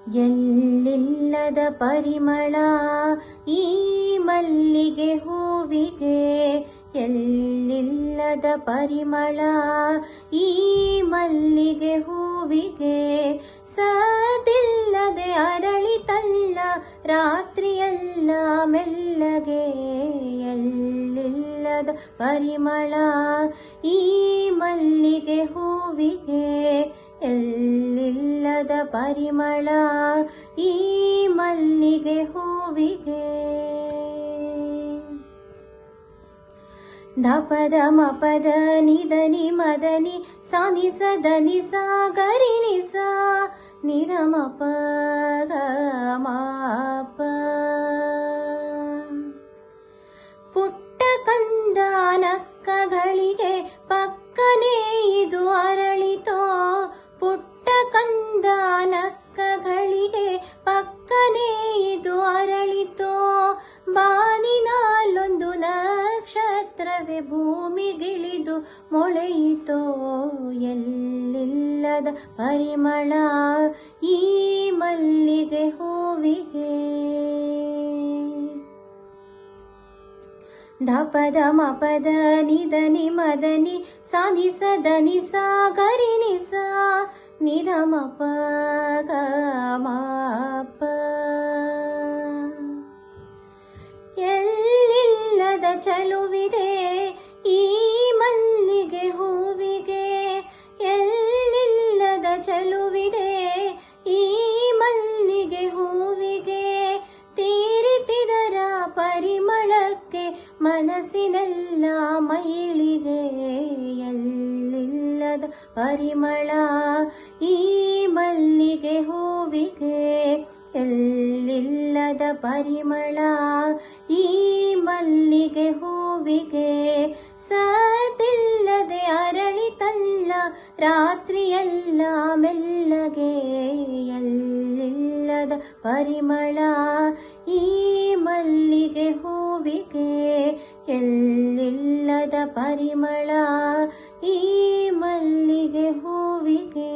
ಎಲ್ಲಿಲ್ಲದ ಪರಿಮಳ ಈ ಮಲ್ಲಿಗೆ ಹೂವಿಗೆ, ಎಲ್ಲಿಲ್ಲದ ಪರಿಮಳ ಈ ಮಲ್ಲಿಗೆ ಹೂವಿಗೆ. ಸದಿಲ್ಲದೆ ಅರಳಿತಲ್ಲ ರಾತ್ರಿಯೆಲ್ಲ ಮೆಲ್ಲಗೆ, ಎಲ್ಲಿಲ್ಲದ ಪರಿಮಳ ಈ ಮಲ್ಲಿಗೆ ಹೂವಿಗೆ, ಎಲ್ಲಿಲ್ಲದ ಪರಿಮಳ ಈ ಮಲ್ಲಿಗೆ ಹೂವಿಗೆ. ಧಪದ ಮಪದ ನಿಧನಿ ಮದನಿ ಸಾನಿ ಸದನಿ ಸಾಗರಿ ನಿಸ ನಿಧ ಮಪ ಮಾಪ. ಪುಟ್ಟ ಕಂದ ನಕ್ಕಗಳಿಗೆ ಪಕ್ಕನೆ ಇದು ಅರಳಿತೋ, ಪುಟ್ಟ ಕಂದ ನಕ್ಕಗಳಿಗೆ ಪಕ್ಕನೆ ಇದು ಅರಳಿತೋ. ಬಾನಿನಲ್ಲೊಂದು ನಕ್ಷತ್ರವೇ ಭೂಮಿಗಿಳಿದು ಮೊಳೆಯಿತೋ, ಎಲ್ಲಿಲ್ಲದ ಪರಿಮಳ ಈ ಮಲ್ಲಿಗೆ ಹೂವಿಗೆ. ಧಪದ ಮಪದ ನಿಧನಿ ಮದನಿ ಸಾನಿ ಸದನಿ ಸಾಗರಿ ನಿಸ ನಿಧ ಮಪ ಮಾಪ. ಎಲ್ಲಿಲ್ಲದ ಚಲುವಿದೆ ಈ ಮಲ್ಲಿಗೆ ಹೂವಿಗೆ, ಎಲ್ಲಿಲ್ಲದ ಚಲುವಿದೆ ಈ ಮಲ್ಲಿಗೆ ಹೂವಿಗೆ. ತೀರಿತಿದರ ಪರಿಮಳಕ್ಕೆ ಮನಸ್ಸಿನೆಲ್ಲ ಮೈಲಿಗೆ, ಎಲ್ಲಿಲ್ಲದ ಪರಿಮಳ ಈ ಮಲ್ಲಿಗೆ ಹೂವಿಗೆ, ಎಲ್ಲಿಲ್ಲದ ಪರಿಮಳ ಈ ಮಲ್ಲಿಗೆ ಹೂವಿಗೆ. ಸದಿಲ್ಲದೆ ಅರಳಿತಲ್ಲ ರಾತ್ರಿಯೆಲ್ಲ ಮೆಲ್ಲಗೆ, ಎಲ್ಲಿಲ್ಲದ ಪರಿಮಳ ಈ ಮಲ್ಲಿಗೆ ಹೂವಿಗೆ, ಎಲ್ಲಿಲ್ಲದ ಪರಿಮಳ ಈ ಮಲ್ಲಿಗೆ ಹೂವಿಗೆ.